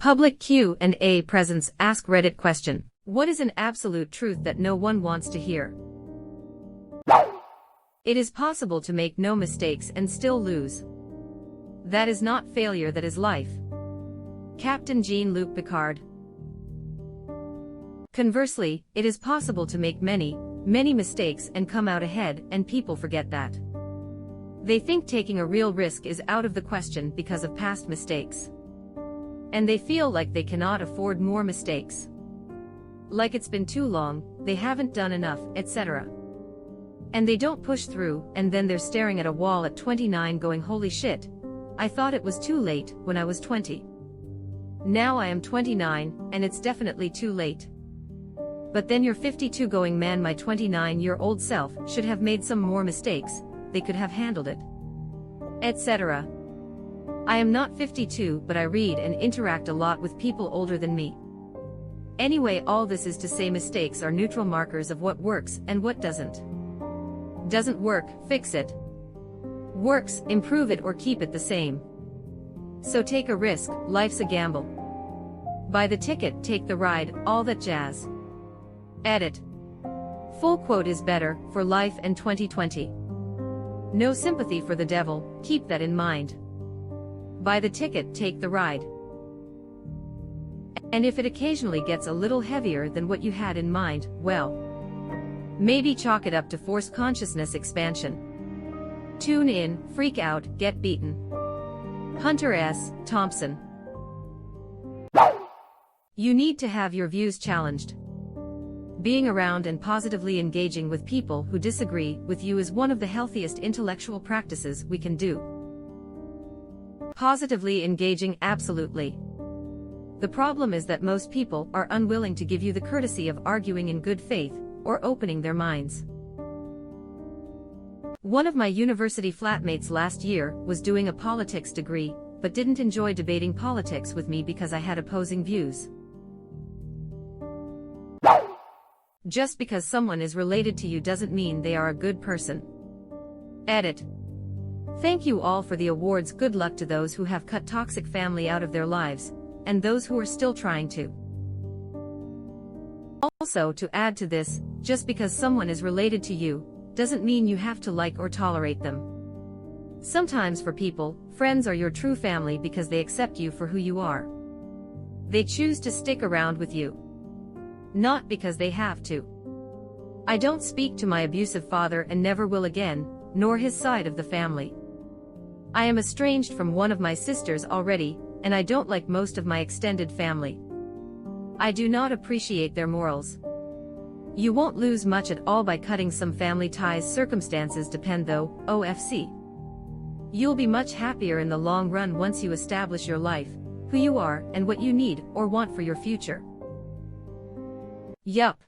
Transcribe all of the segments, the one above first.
Public Q&A presents AskReddit question. What is an absolute truth that no one wants to hear? It is possible to make no mistakes and still lose. That is not failure, that is life. Captain Jean-Luc Picard. Conversely, it is possible to make many mistakes and come out ahead, and people forget that. They think taking a real risk is out of the question because of past mistakes. And they feel like they cannot afford more mistakes. Like it's been too long, they haven't done enough, etc. And they don't push through, and then they're staring at a wall at 29 going, holy shit, I thought it was too late when I was 20. Now I am 29, and it's definitely too late. But then you're 52 going, man, my 29-year-old self should have made some more mistakes, they could have handled it, etc. I am not 52, but I read and interact a lot with people older than me. Anyway, all this is to say mistakes are neutral markers of what works and what doesn't. Doesn't work, fix it. Works, improve it or keep it the same. So take a risk, life's a gamble. Buy the ticket, take the ride, all that jazz. Edit. Full quote is better, for life and 2020. No sympathy for the devil, keep that in mind. Buy the ticket, take the ride. And if it occasionally gets a little heavier than what you had in mind, well, maybe chalk it up to forced consciousness expansion. Tune in, freak out, get beaten. Hunter S. Thompson. You need to have your views challenged. Being around and positively engaging with people who disagree with you is one of the healthiest intellectual practices we can do. Positively engaging, absolutely. The problem is that most people are unwilling to give you the courtesy of arguing in good faith, or opening their minds. One of my university flatmates last year was doing a politics degree, but didn't enjoy debating politics with me because I had opposing views. Just because someone is related to you doesn't mean they are a good person. Edit. Thank you all for the awards. Good luck to those who have cut toxic family out of their lives, and those who are still trying to. Also, to add to this, just because someone is related to you, doesn't mean you have to like or tolerate them. Sometimes for people, friends are your true family because they accept you for who you are. They choose to stick around with you. Not because they have to. I don't speak to my abusive father and never will again, nor his side of the family. I am estranged from one of my sisters already, and I don't like most of my extended family. I do not appreciate their morals. You won't lose much at all by cutting some family ties. Circumstances depend though, OFC. You'll be much happier in the long run once you establish your life, who you are, and what you need or want for your future. Yup.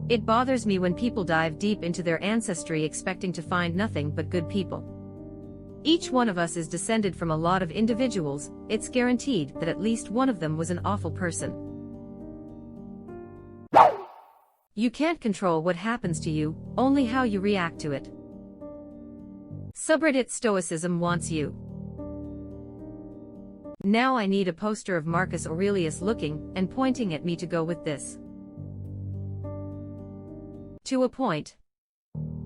It bothers me when people dive deep into their ancestry expecting to find nothing but good people. Each one of us is descended from a lot of individuals, it's guaranteed that at least one of them was an awful person. You can't control what happens to you, only how you react to it. Subreddit Stoicism wants you. Now I need a poster of Marcus Aurelius looking and pointing at me to go with this. To a point.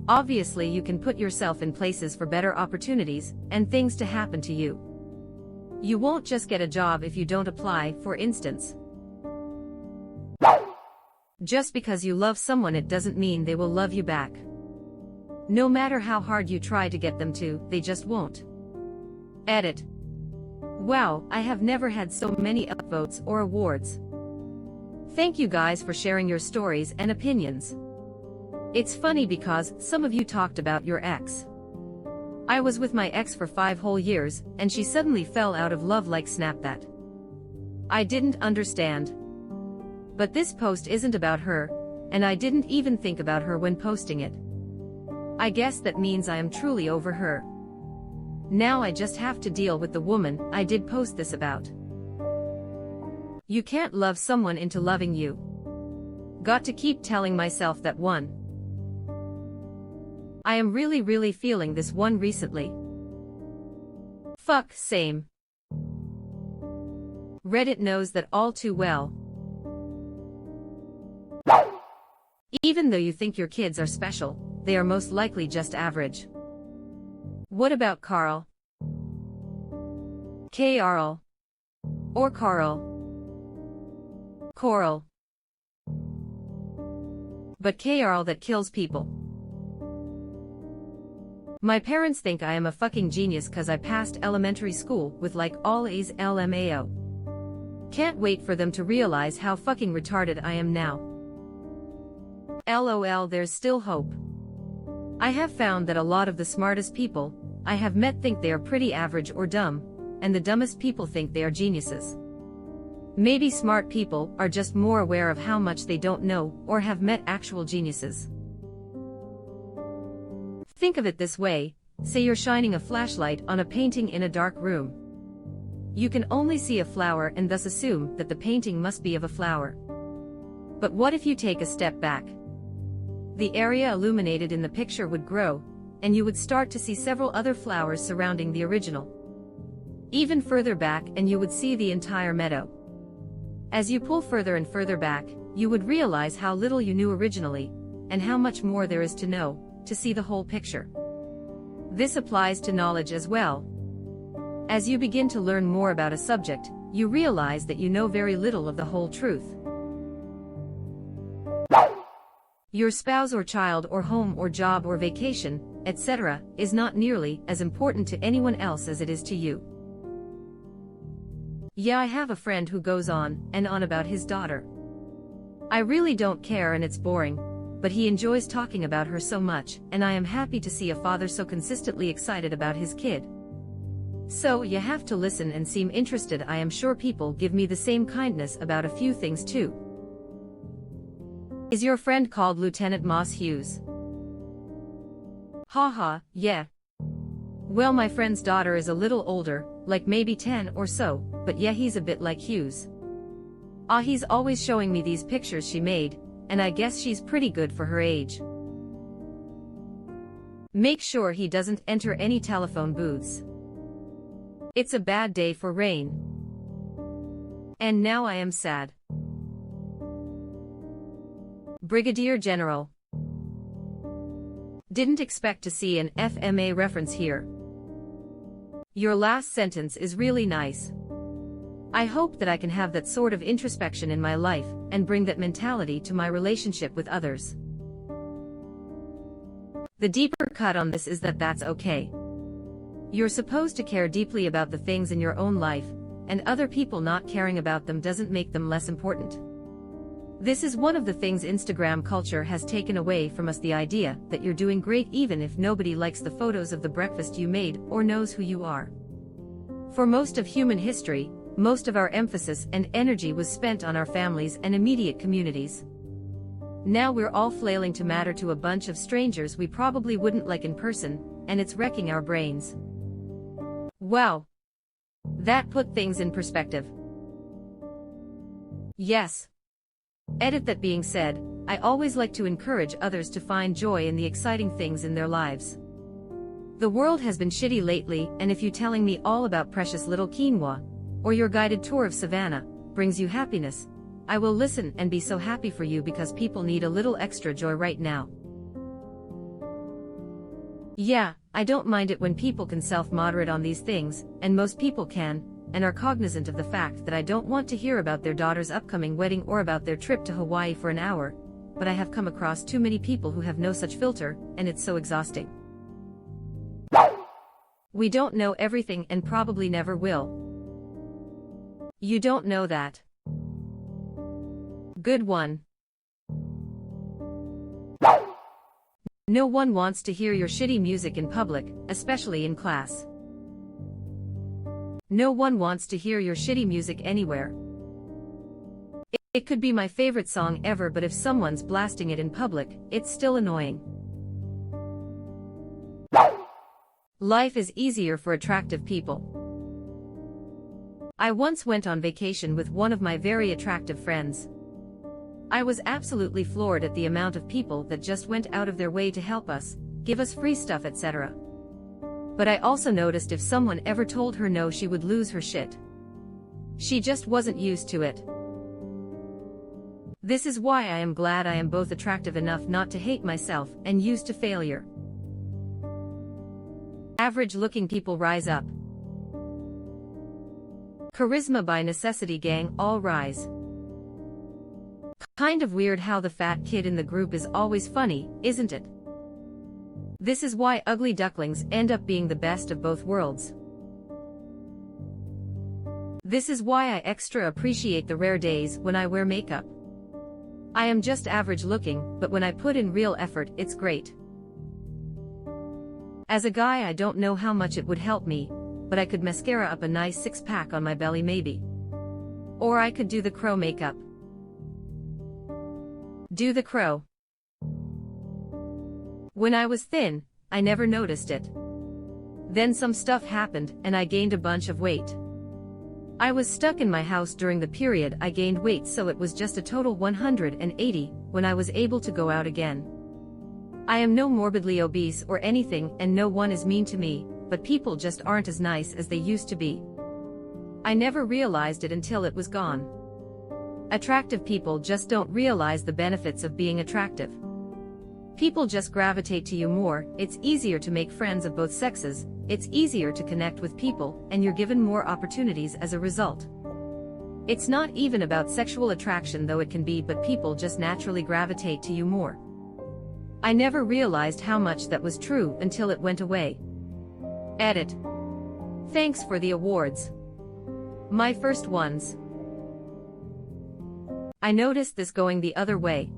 Obviously you can put yourself in places for better opportunities and things to happen to you. You won't just get a job if you don't apply, for instance. Just because you love someone, it doesn't mean they will love you back. No matter how hard you try to get them to, they just won't. Edit. Wow, I have never had so many upvotes or awards. Thank you guys for sharing your stories and opinions. It's funny because some of you talked about your ex. I was with my ex for 5 whole years, and she suddenly fell out of love like snap that. I didn't understand. But this post isn't about her, and I didn't even think about her when posting it. I guess that means I am truly over her. Now I just have to deal with the woman I did post this about. You can't love someone into loving you. Got to keep telling myself that one. I am really feeling this one recently. Fuck, same. Reddit knows that all too well. Even though you think your kids are special, they are most likely just average. What about Carl? Carl. Or Carl. Coral. But Carl that kills people. My parents think I am a fucking genius cause I passed elementary school with like all A's LMAO. Can't wait for them to realize how fucking retarded I am now. LOL, there's still hope. I have found that a lot of the smartest people I have met think they are pretty average or dumb, and the dumbest people think they are geniuses. Maybe smart people are just more aware of how much they don't know or have met actual geniuses. Think of it this way, say you're shining a flashlight on a painting in a dark room. You can only see a flower and thus assume that the painting must be of a flower. But what if you take a step back? The area illuminated in the picture would grow, and you would start to see several other flowers surrounding the original. Even further back and you would see the entire meadow. As you pull further and further back, you would realize how little you knew originally, and how much more there is to know, to see the whole picture. This applies to knowledge as well. As you begin to learn more about a subject, you realize that you know very little of the whole truth. Your spouse or child or home or job or vacation, etc., is not nearly as important to anyone else as it is to you. Yeah, I have a friend who goes on and on about his daughter. I really don't care and it's boring, but he enjoys talking about her so much, and I am happy to see a father so consistently excited about his kid. So you have to listen and seem interested. I am sure people give me the same kindness about a few things too. Is your friend called Lieutenant Moss Hughes? Haha, yeah. Well, my friend's daughter is a little older, like maybe 10 or so, but yeah, he's a bit like Hughes. He's always showing me these pictures she made, and I guess she's pretty good for her age. Make sure he doesn't enter any telephone booths. It's a bad day for rain. And now I am sad. Brigadier General. Didn't expect to see an FMA reference here. Your last sentence is really nice. I hope that I can have that sort of introspection in my life and bring that mentality to my relationship with others. The deeper cut on this is that that's okay. You're supposed to care deeply about the things in your own life, and other people not caring about them doesn't make them less important. This is one of the things Instagram culture has taken away from us, the idea that you're doing great even if nobody likes the photos of the breakfast you made or knows who you are. For most of human history, most of our emphasis and energy was spent on our families and immediate communities. Now we're all flailing to matter to a bunch of strangers we probably wouldn't like in person, and it's wrecking our brains. Wow. That put things in perspective. Yes. Edit. That being said, I always like to encourage others to find joy in the exciting things in their lives. The world has been shitty lately, and if you telling me all about precious little quinoa, or your guided tour of Savannah, brings you happiness, I will listen and be so happy for you because people need a little extra joy right now. Yeah, I don't mind it when people can self-moderate on these things, and most people can, and are cognizant of the fact that I don't want to hear about their daughter's upcoming wedding or about their trip to Hawaii for an hour, but I have come across too many people who have no such filter, and it's so exhausting. We don't know everything and probably never will. You don't know that. Good one. No one wants to hear your shitty music in public, especially in class. No one wants to hear your shitty music anywhere. It could be my favorite song ever, but if someone's blasting it in public, it's still annoying. Life is easier for attractive people. I once went on vacation with one of my very attractive friends. I was absolutely floored at the amount of people that just went out of their way to help us, give us free stuff, etc. But I also noticed if someone ever told her no, she would lose her shit. She just wasn't used to it. This is why I am glad I am both attractive enough not to hate myself and used to failure. Average-looking people rise up. Charisma by necessity, gang, all rise. Kind of weird how the fat kid in the group is always funny, isn't it? This is why ugly ducklings end up being the best of both worlds. This is why I extra appreciate the rare days when I wear makeup. I am just average looking, but when I put in real effort, it's great. As a guy, I don't know how much it would help me, but I could mascara up a nice six-pack on my belly maybe. Or I could do the crow makeup. Do the crow. When I was thin, I never noticed it. Then some stuff happened and I gained a bunch of weight. I was stuck in my house during the period I gained weight, so it was just a total 180 when I was able to go out again. I am no morbidly obese or anything, and no one is mean to me, but people just aren't as nice as they used to be. I never realized it until it was gone. Attractive people just don't realize the benefits of being attractive. People just gravitate to you more, it's easier to make friends of both sexes, it's easier to connect with people, and you're given more opportunities as a result. It's not even about sexual attraction, though it can be, but people just naturally gravitate to you more. I never realized how much that was true until it went away. Edit. Thanks for the awards. My first ones. I noticed this going the other way.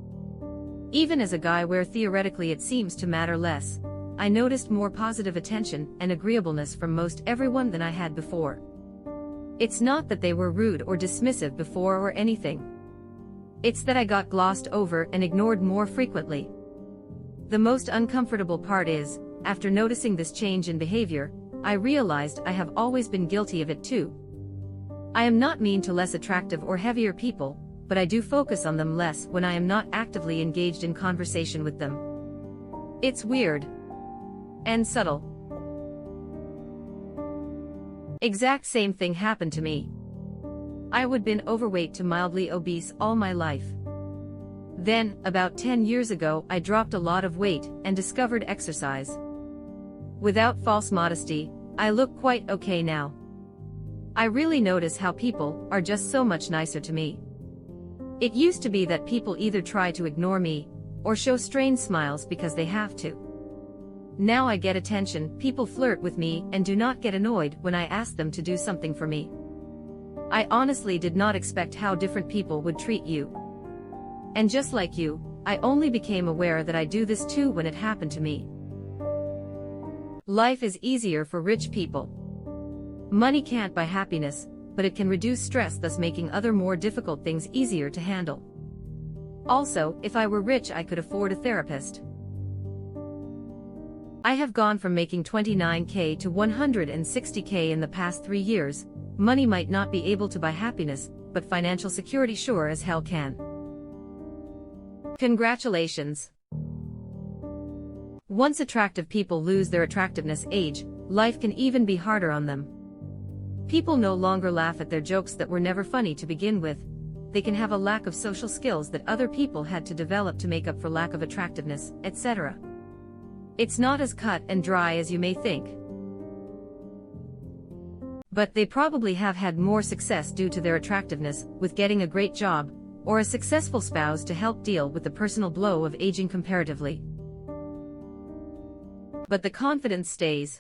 Even as a guy where theoretically it seems to matter less, I noticed more positive attention and agreeableness from most everyone than I had before. It's not that they were rude or dismissive before or anything. It's that I got glossed over and ignored more frequently. The most uncomfortable part is, after noticing this change in behavior, I realized I have always been guilty of it too. I am not mean to less attractive or heavier people, but I do focus on them less when I am not actively engaged in conversation with them. It's weird. And subtle. Exact same thing happened to me. I would been overweight to mildly obese all my life. Then, about 10 years ago, I dropped a lot of weight and discovered exercise. Without false modesty, I look quite okay now. I really notice how people are just so much nicer to me. It used to be that people either try to ignore me, or show strained smiles because they have to. Now I get attention, people flirt with me and do not get annoyed when I ask them to do something for me. I honestly did not expect how different people would treat you. And just like you, I only became aware that I do this too when it happened to me. Life is easier for rich people. Money can't buy happiness, but it can reduce stress, thus making other more difficult things easier to handle. Also, if I were rich, I could afford a therapist. I have gone from making $29K to $160K in the past 3 years. Money might not be able to buy happiness, but financial security sure as hell can. Congratulations. Once attractive people lose their attractiveness age, life can even be harder on them. People no longer laugh at their jokes that were never funny to begin with. They can have a lack of social skills that other people had to develop to make up for lack of attractiveness, etc. It's not as cut and dry as you may think. But they probably have had more success due to their attractiveness, with getting a great job, or a successful spouse to help deal with the personal blow of aging comparatively. But the confidence stays.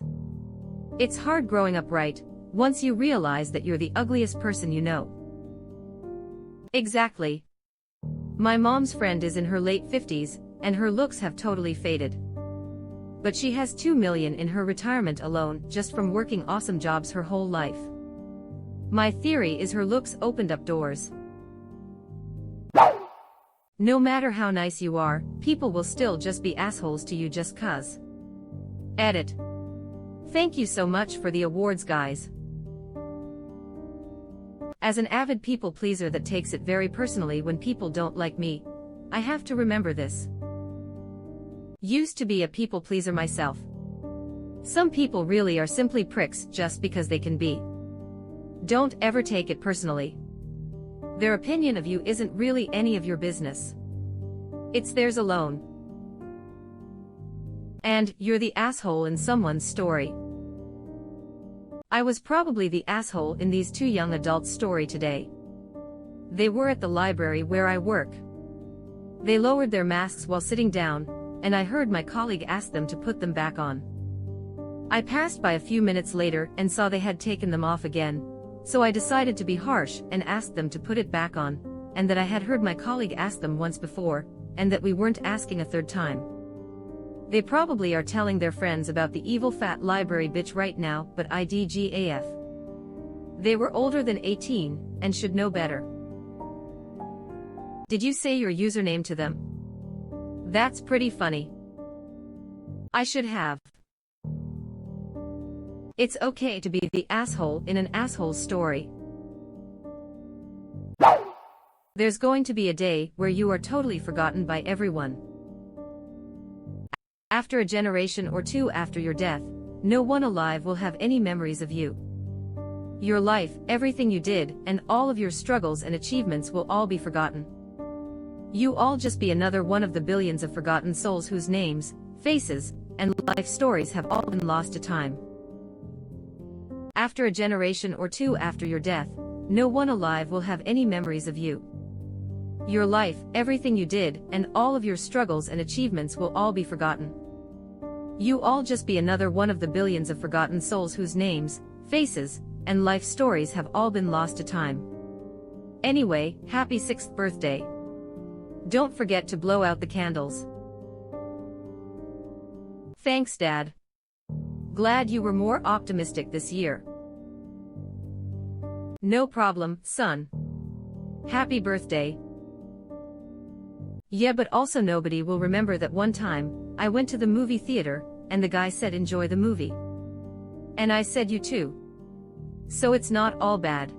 It's hard growing up right, once you realize that you're the ugliest person you know. Exactly. My mom's friend is in her late 50s, and her looks have totally faded. But she has $2 million in her retirement alone, just from working awesome jobs her whole life. My theory is her looks opened up doors. No matter how nice you are, people will still just be assholes to you just 'cause. Edit. Thank you so much for the awards, guys. As an avid people pleaser that takes it very personally when people don't like me, I have to remember this. Used to be a people pleaser myself. Some people really are simply pricks just because they can be. Don't ever take it personally. Their opinion of you isn't really any of your business. It's theirs alone. And you're the asshole in someone's story. I was probably the asshole in these two young adults' story today. They were at the library where I work. They lowered their masks while sitting down, and I heard my colleague ask them to put them back on. I passed by a few minutes later and saw they had taken them off again, so I decided to be harsh and asked them to put it back on, and that I had heard my colleague ask them once before, and that we weren't asking a third time. They probably are telling their friends about the evil fat library bitch right now, but IDGAF. They were older than 18, and should know better. Did you say your username to them? That's pretty funny. I should have. It's okay to be the asshole in an asshole's story. There's going to be a day where you are totally forgotten by everyone. After a generation or two after your death, no one alive will have any memories of you. Your life, everything you did, and all of your struggles and achievements will all be forgotten. You all just be another one of the billions of forgotten souls whose names, faces, and life stories have all been lost to time. After a generation or two after your death, no one alive will have any memories of you. Your life, everything you did, and all of your struggles and achievements will all be forgotten. You all just be another one of the billions of forgotten souls whose names, faces, and life stories have all been lost to time. Anyway, happy 6th birthday. Don't forget to blow out the candles. Thanks, Dad. Glad you were more optimistic this year. No problem, son. Happy birthday. Yeah, but also nobody will remember that one time, I went to the movie theater, and the guy said enjoy the movie. And I said you too. So it's not all bad.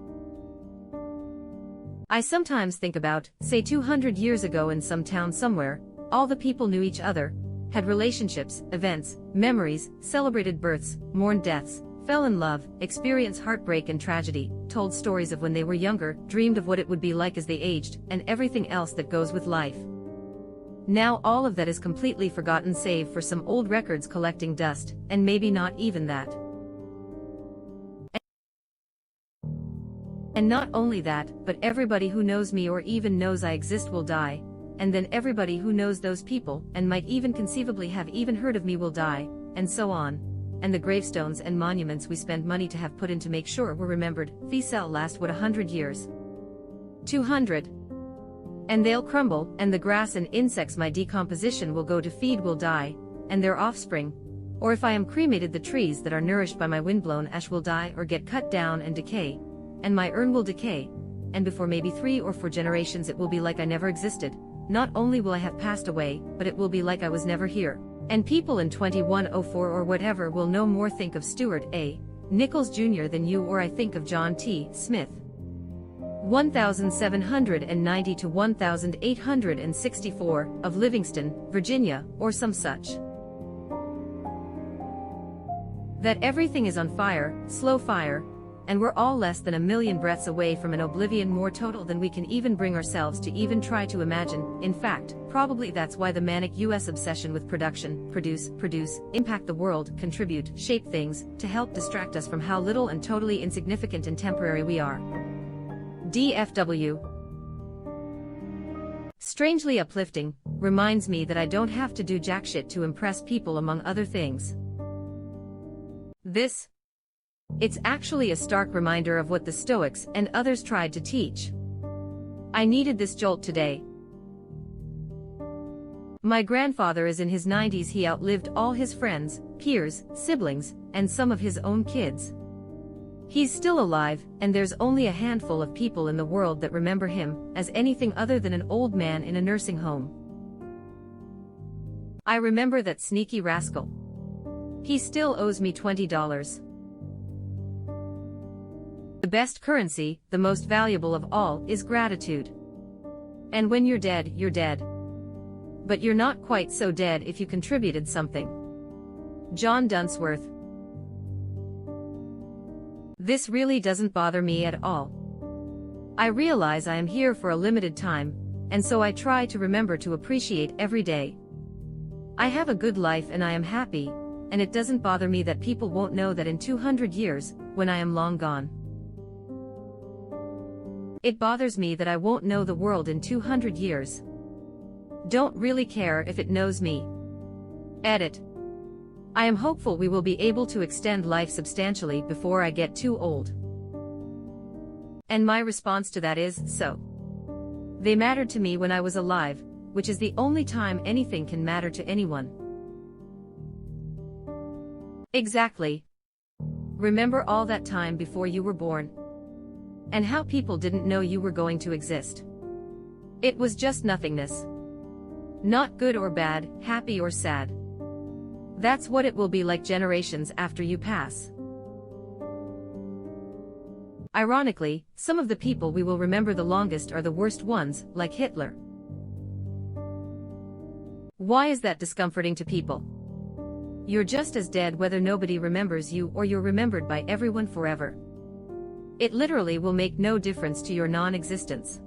I sometimes think about, say 200 years ago in some town somewhere, all the people knew each other, had relationships, events, memories, celebrated births, mourned deaths, fell in love, experienced heartbreak and tragedy, told stories of when they were younger, dreamed of what it would be like as they aged, and everything else that goes with life. Now all of that is completely forgotten save for some old records collecting dust, and maybe not even that. And not only that, but everybody who knows me or even knows I exist will die, and then everybody who knows those people, and might even conceivably have even heard of me will die, and so on. And the gravestones and monuments we spend money to have put in to make sure we're remembered, these shall last what 100 years? 200. And they'll crumble, and the grass and insects my decomposition will go to feed will die, and their offspring. Or if I am cremated, the trees that are nourished by my windblown ash will die or get cut down and decay, and my urn will decay, and before maybe 3 or 4 generations it will be like I never existed. Not only will I have passed away, but it will be like I was never here. And people in 2104 or whatever will no more think of Stuart A. Nichols Jr. than you or I think of John T. Smith. 1790 to 1864, of Livingston, Virginia, or some such. That everything is on fire, slow fire, and we're all less than a million breaths away from an oblivion more total than we can even bring ourselves to even try to imagine. In fact, probably that's why the manic US obsession with production, produce, impact the world, contribute, shape things, to help distract us from how little and totally insignificant and temporary we are. DFW. Strangely uplifting, reminds me that I don't have to do jack shit to impress people among other things. It's actually a stark reminder of what the Stoics and others tried to teach. I needed this jolt today. My grandfather is in his 90s. He outlived all his friends, peers, siblings, and some of his own kids. He's still alive, and there's only a handful of people in the world that remember him as anything other than an old man in a nursing home. I remember that sneaky rascal. He still owes me $20. The best currency, the most valuable of all, is gratitude. And when you're dead, you're dead. But you're not quite so dead if you contributed something. John Dunsworth. This really doesn't bother me at all. I realize I am here for a limited time, and so I try to remember to appreciate every day. I have a good life and I am happy, and it doesn't bother me that people won't know that in 200 years, when I am long gone. It bothers me that I won't know the world in 200 years. Don't really care if it knows me. Edit. I am hopeful we will be able to extend life substantially before I get too old. And my response to that is, so. They mattered to me when I was alive, which is the only time anything can matter to anyone. Exactly. Remember all that time before you were born? And how people didn't know you were going to exist. It was just nothingness. Not good or bad, happy or sad. That's what it will be like generations after you pass. Ironically, some of the people we will remember the longest are the worst ones, like Hitler. Why is that discomforting to people? You're just as dead whether nobody remembers you or you're remembered by everyone forever. It literally will make no difference to your non-existence.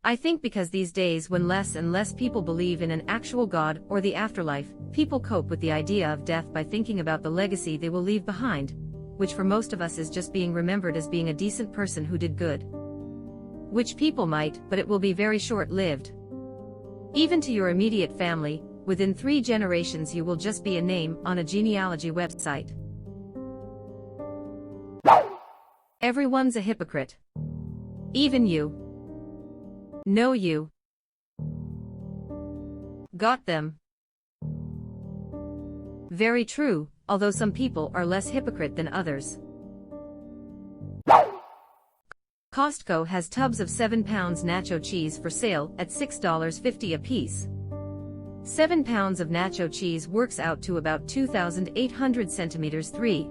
I think because these days when less and less people believe in an actual God or the afterlife, people cope with the idea of death by thinking about the legacy they will leave behind, which for most of us is just being remembered as being a decent person who did good. Which people might, but it will be very short-lived. Even to your immediate family, within 3 generations you will just be a name on a genealogy website. Everyone's a hypocrite. Even you. No, you. Got them. Very true, although some people are less hypocrite than others. Costco has tubs of 7 pounds nacho cheese for sale at $6.50 a piece. 7 pounds of nacho cheese works out to about 2,800 centimeters 3.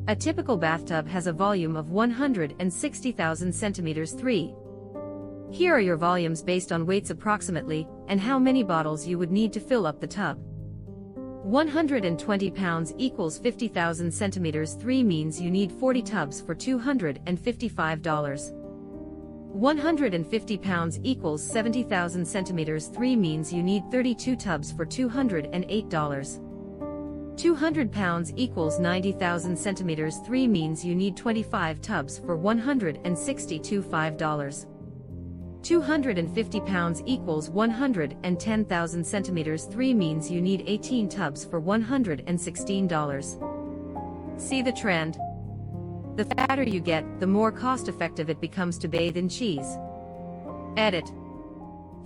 A typical bathtub has a volume of 160,000 centimeters 3. Here are your volumes based on weights approximately, and how many bottles you would need to fill up the tub. 120 pounds equals 50,000 centimeters 3 means you need 40 tubs for $255. 150 pounds equals 70,000 centimeters 3 means you need 32 tubs for $208. 200 pounds equals 90,000 centimeters 3 means you need 25 tubs for $162.05. 250 pounds equals 110,000 centimeters 3 means you need 18 tubs for $116. See the trend? The fatter you get, the more cost-effective it becomes to bathe in cheese. Edit.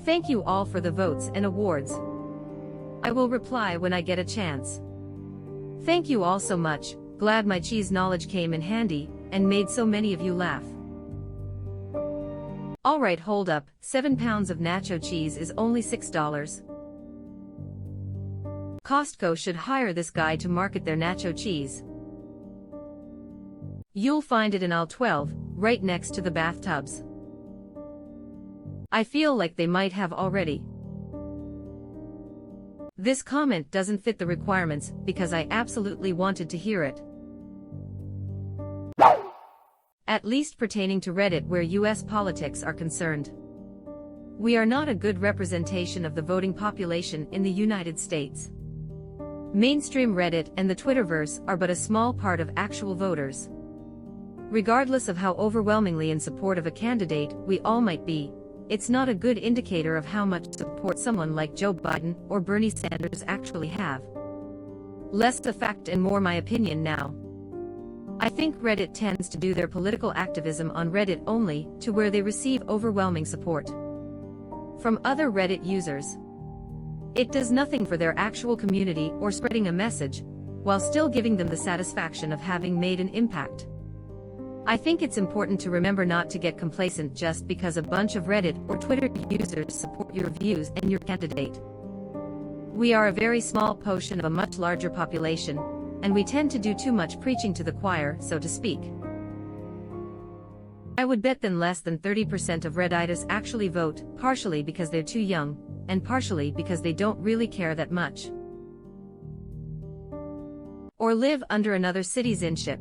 Thank you all for the votes and awards. I will reply when I get a chance. Thank you all so much, glad my cheese knowledge came in handy, and made so many of you laugh. Alright, hold up, 7 pounds of nacho cheese is only $6. Costco should hire this guy to market their nacho cheese. You'll find it in aisle 12, right next to the bathtubs. I feel like they might have already. This comment doesn't fit the requirements because I absolutely wanted to hear it. At least pertaining to Reddit where US politics are concerned. We are not a good representation of the voting population in the United States. Mainstream Reddit and the Twitterverse are but a small part of actual voters. Regardless of how overwhelmingly in support of a candidate we all might be, it's not a good indicator of how much support someone like Joe Biden or Bernie Sanders actually have. Less a fact and more my opinion now. I think Reddit tends to do their political activism on Reddit only, to where they receive overwhelming support from other Reddit users. It does nothing for their actual community or spreading a message, while still giving them the satisfaction of having made an impact. I think it's important to remember not to get complacent just because a bunch of Reddit or Twitter users support your views and your candidate. We are a very small portion of a much larger population, and we tend to do too much preaching to the choir, so to speak. I would bet that less than 30% of Reddites actually vote, partially because they're too young, and partially because they don't really care that much. Or live under another citizenship.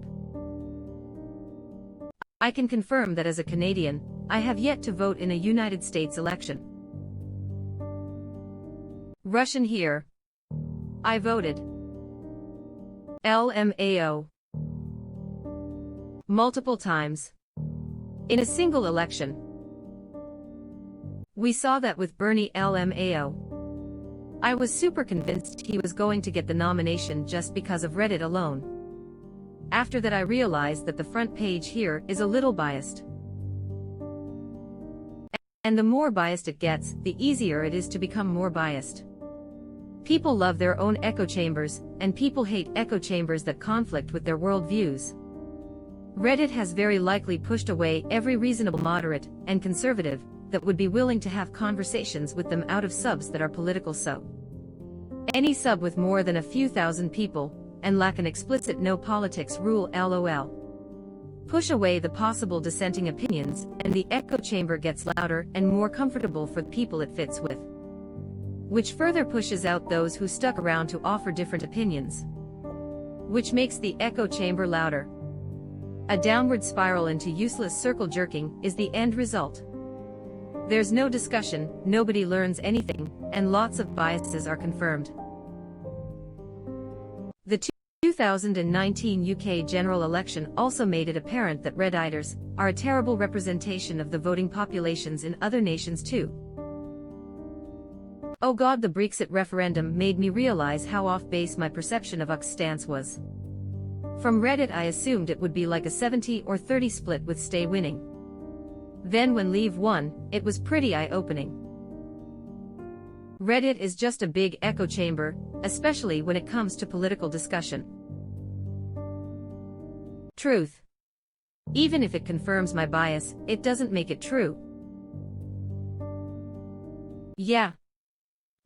I can confirm that as a Canadian, I have yet to vote in a United States election. Russian here. I voted. LMAO. Multiple times. In a single election. We saw that with Bernie LMAO. I was super convinced he was going to get the nomination just because of Reddit alone. After that I realized that the front page here is a little biased. And the more biased it gets, the easier it is to become more biased. People love their own echo chambers, and people hate echo chambers that conflict with their worldviews. Reddit has very likely pushed away every reasonable moderate and conservative that would be willing to have conversations with them out of subs that are political. So any sub with more than a few thousand people and lack an explicit no politics rule LOL. Push away the possible dissenting opinions, and the echo chamber gets louder and more comfortable for the people it fits with. Which further pushes out those who stuck around to offer different opinions. Which makes the echo chamber louder. A downward spiral into useless circle jerking is the end result. There's no discussion, nobody learns anything, and lots of biases are confirmed. The 2019 UK general election also made it apparent that Redditors are a terrible representation of the voting populations in other nations too. Oh god, the Brexit referendum made me realize how off base my perception of UK's stance was. From Reddit I assumed it would be like a 70 or 30 split with Stay winning. Then when Leave won, it was pretty eye-opening. Reddit is just a big echo chamber, especially when it comes to political discussion. Truth. Even if it confirms my bias, it doesn't make it true. Yeah.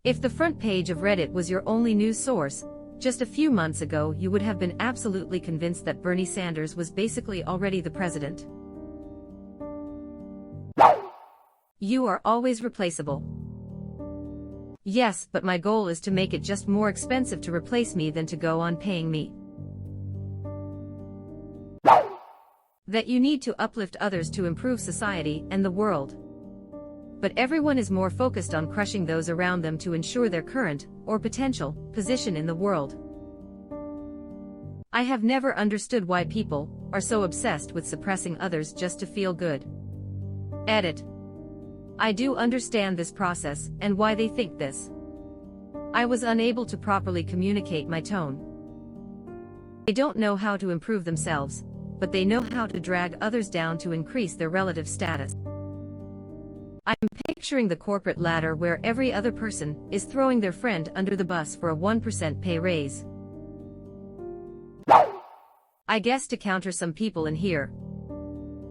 If the front page of Reddit was your only news source, just a few months ago you would have been absolutely convinced that Bernie Sanders was basically already the president. You are always replaceable. Yes, but my goal is to make it just more expensive to replace me than to go on paying me. That you need to uplift others to improve society and the world. But everyone is more focused on crushing those around them to ensure their current, or potential, position in the world. I have never understood why people are so obsessed with suppressing others just to feel good. Edit. I do understand this process and why they think this. I was unable to properly communicate my tone. They don't know how to improve themselves, but they know how to drag others down to increase their relative status. I'm picturing the corporate ladder where every other person is throwing their friend under the bus for a 1% pay raise. I guess to counter some people in here.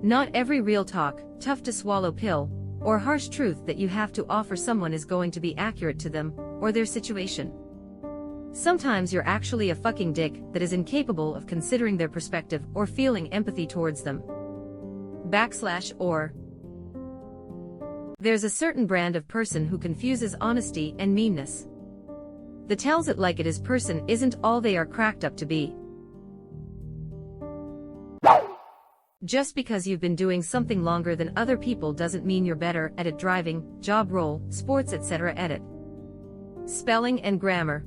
Not every real talk, tough to swallow pill, or harsh truth that you have to offer someone is going to be accurate to them, or their situation. Sometimes you're actually a fucking dick that is incapable of considering their perspective or feeling empathy towards them. /or. There's a certain brand of person who confuses honesty and meanness. The tells it like it is person isn't all they are cracked up to be. Just because you've been doing something longer than other people doesn't mean you're better at it. Driving, job role, sports, etc. Edit. Spelling and grammar.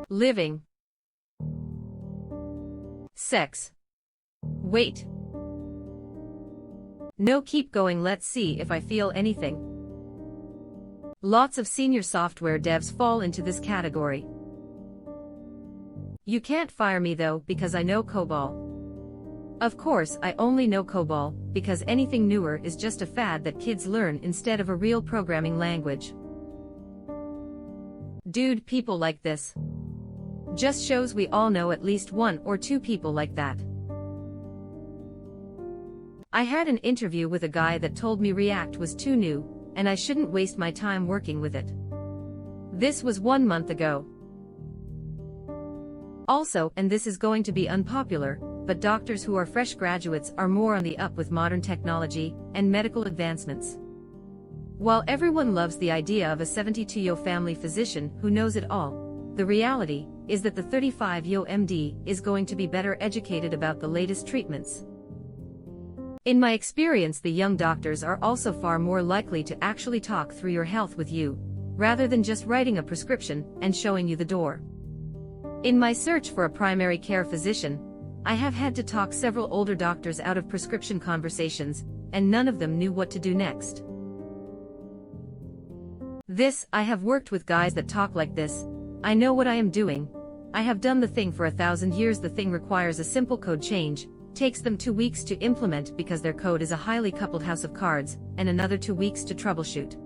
Living. Sex. Wait. No, keep going. Let's see if I feel anything. Lots of senior software devs fall into this category. You can't fire me though because I know COBOL. Of course, I only know COBOL because anything newer is just a fad that kids learn instead of a real programming language. Dude, people like this. Just shows we all know at least one or two people like that. I had an interview with a guy that told me React was too new, and I shouldn't waste my time working with it. This was 1 month ago. Also, and this is going to be unpopular, but doctors who are fresh graduates are more on the up with modern technology and medical advancements. While everyone loves the idea of a 72-year family physician who knows it all, the reality is that the 35-year-old MD is going to be better educated about the latest treatments. In my experience, the young doctors are also far more likely to actually talk through your health with you, rather than just writing a prescription and showing you the door. In my search for a primary care physician, I have had to talk several older doctors out of prescription conversations, and none of them knew what to do next. I have worked with guys that talk like this. I know what I am doing. I have done the thing for 1,000 years. The thing requires a simple code change, takes them 2 weeks to implement because their code is a highly coupled house of cards, and another 2 weeks to troubleshoot.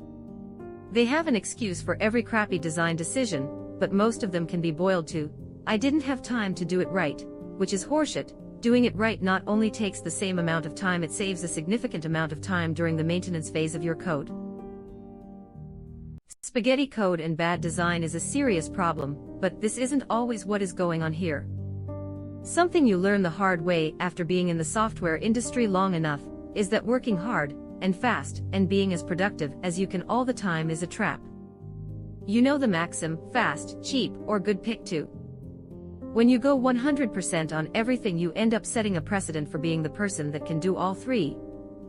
They have an excuse for every crappy design decision, but most of them can be boiled to, I didn't have time to do it right, which is horseshit. Doing it right not only takes the same amount of time, it saves a significant amount of time during the maintenance phase of your code. Spaghetti code and bad design is a serious problem, but this isn't always what is going on here. Something you learn the hard way after being in the software industry long enough is that working hard and fast and being as productive as you can all the time is a trap. You know the maxim, fast, cheap, or good pick two. When you go 100% on everything, you end up setting a precedent for being the person that can do all three.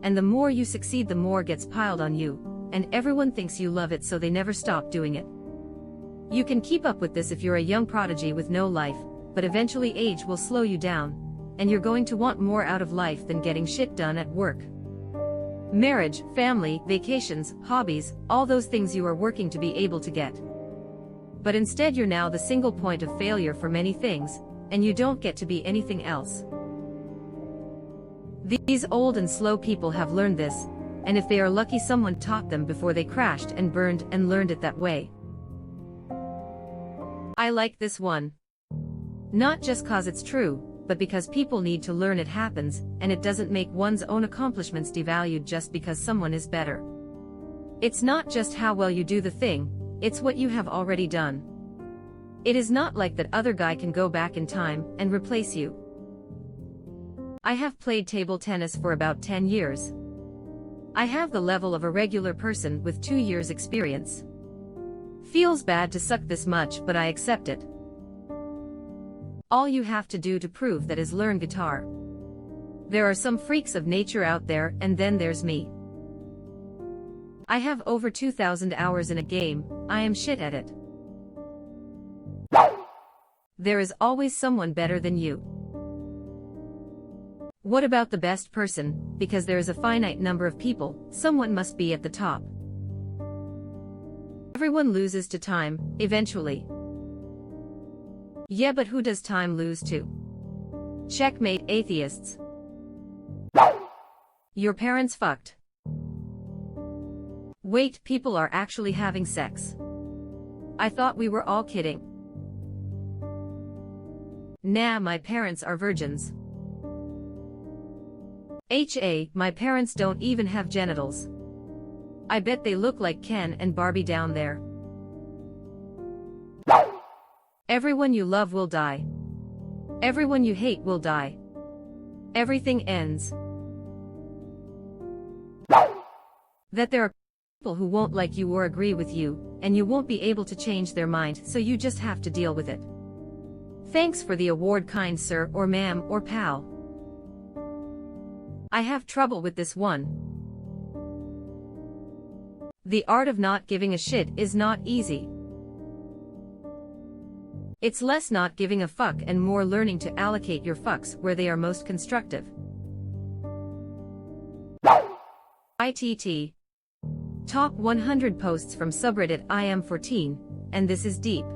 And the more you succeed, the more gets piled on you, and everyone thinks you love it, so they never stop doing it. You can keep up with this if you're a young prodigy with no life, but eventually age will slow you down, and you're going to want more out of life than getting shit done at work. Marriage, family, vacations, hobbies, all those things you are working to be able to get. But instead you're now the single point of failure for many things, and you don't get to be anything else. These old and slow people have learned this, and if they are lucky, someone taught them before they crashed and burned and learned it that way. I like this one. Not just cause it's true, but because people need to learn it happens, and it doesn't make one's own accomplishments devalued just because someone is better. It's not just how well you do the thing, it's what you have already done. It is not like that other guy can go back in time and replace you. I have played table tennis for about 10 years. I have the level of a regular person with 2 years experience. Feels bad to suck this much, but I accept it. All you have to do to prove that is learn guitar. There are some freaks of nature out there, and then there's me. I have over 2,000 hours in a game. I am shit at it. There is always someone better than you. What about the best person? Because there is a finite number of people, someone must be at the top. Everyone loses to time, eventually. Yeah, but who does time lose to? Checkmate, atheists. Your parents fucked. Wait, people are actually having sex. I thought we were all kidding. Nah, my parents are virgins. My parents don't even have genitals. I bet they look like Ken and Barbie down there. Everyone you love will die. Everyone you hate will die. Everything ends. That there are people who won't like you or agree with you, and you won't be able to change their mind, so you just have to deal with it. Thanks for the award, kind sir or ma'am or pal. I have trouble with this one. The art of not giving a shit is not easy. It's less not giving a fuck and more learning to allocate your fucks where they are most constructive. ITT. Top 100 posts from subreddit I am 14, and this is deep.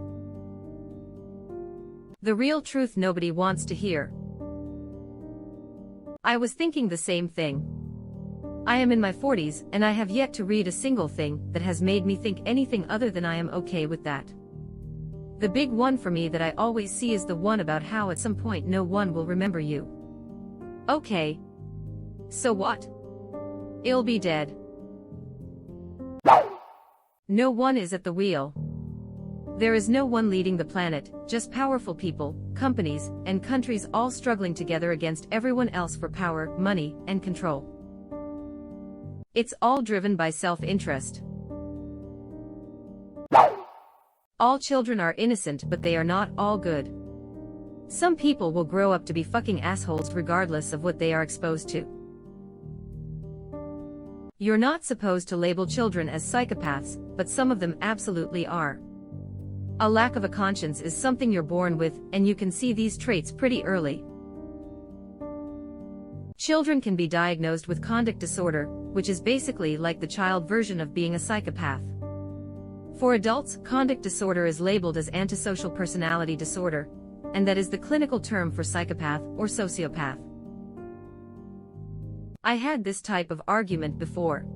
The real truth nobody wants to hear. I was thinking the same thing. I am in my 40s, and I have yet to read a single thing that has made me think anything other than I am okay with that. The big one for me that I always see is the one about how at some point no one will remember you. Okay. So what? I'll be dead. No one is at the wheel. There is no one leading the planet, just powerful people, companies, and countries all struggling together against everyone else for power, money, and control. It's all driven by self-interest. All children are innocent, but they are not all good. Some people will grow up to be fucking assholes regardless of what they are exposed to. You're not supposed to label children as psychopaths, but some of them absolutely are. A lack of a conscience is something you're born with, and you can see these traits pretty early. Children can be diagnosed with conduct disorder, which is basically like the child version of being a psychopath. For adults, conduct disorder is labeled as antisocial personality disorder, and that is the clinical term for psychopath or sociopath. I had this type of argument before.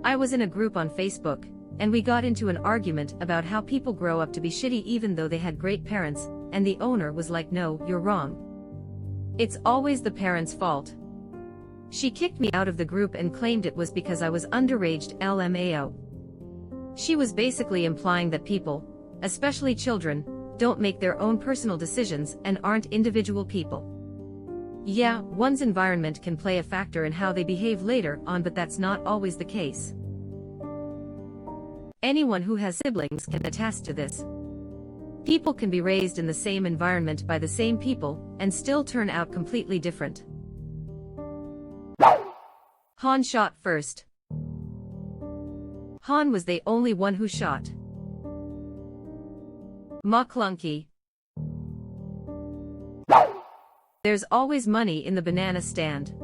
I was in a group on Facebook, and we got into an argument about how people grow up to be shitty even though they had great parents, and the owner was like, "No, you're wrong. It's always the parents' fault." She kicked me out of the group and claimed it was because I was underage LMAO. She was basically implying that people, especially children, don't make their own personal decisions and aren't individual people. Yeah, one's environment can play a factor in how they behave later on, but that's not always the case. Anyone who has siblings can attest to this. People can be raised in the same environment by the same people and still turn out completely different. Han shot first. Han was the only one who shot. McClunky. There's always money in the banana stand.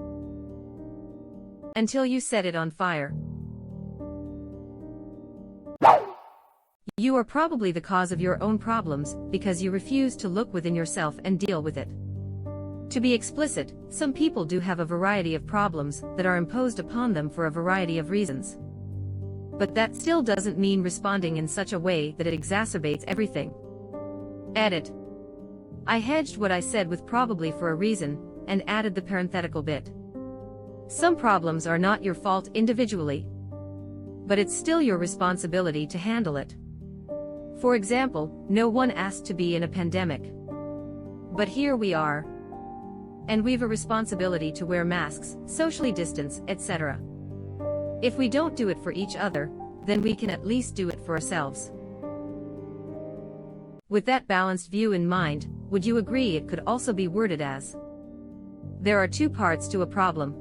Until you set it on fire. You are probably the cause of your own problems because you refuse to look within yourself and deal with it. To be explicit, some people do have a variety of problems that are imposed upon them for a variety of reasons. But that still doesn't mean responding in such a way that it exacerbates everything. Edit. I hedged what I said with probably for a reason, and added the parenthetical bit. Some problems are not your fault individually, but it's still your responsibility to handle it. For example, no one asked to be in a pandemic. But here we are. And we've a responsibility to wear masks, socially distance, etc. If we don't do it for each other, then we can at least do it for ourselves. With that balanced view in mind, would you agree it could also be worded as: there are two parts to a problem.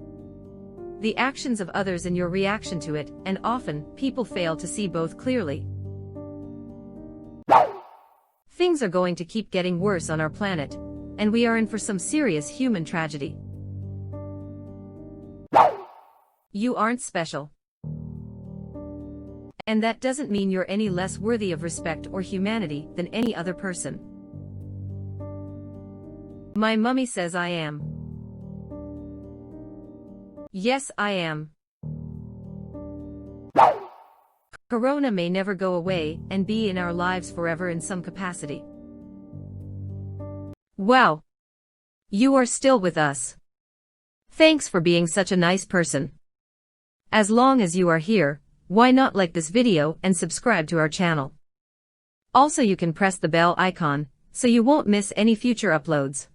The actions of others and your reaction to it, and often, people fail to see both clearly. Things are going to keep getting worse on our planet, and we are in for some serious human tragedy. You aren't special. And that doesn't mean you're any less worthy of respect or humanity than any other person. My mummy says I am. Yes, I am. Corona may never go away and be in our lives forever in some capacity. Wow. You are still with us. Thanks for being such a nice person. As long as you are here, why not like this video and subscribe to our channel? Also, you can press the bell icon, so you won't miss any future uploads.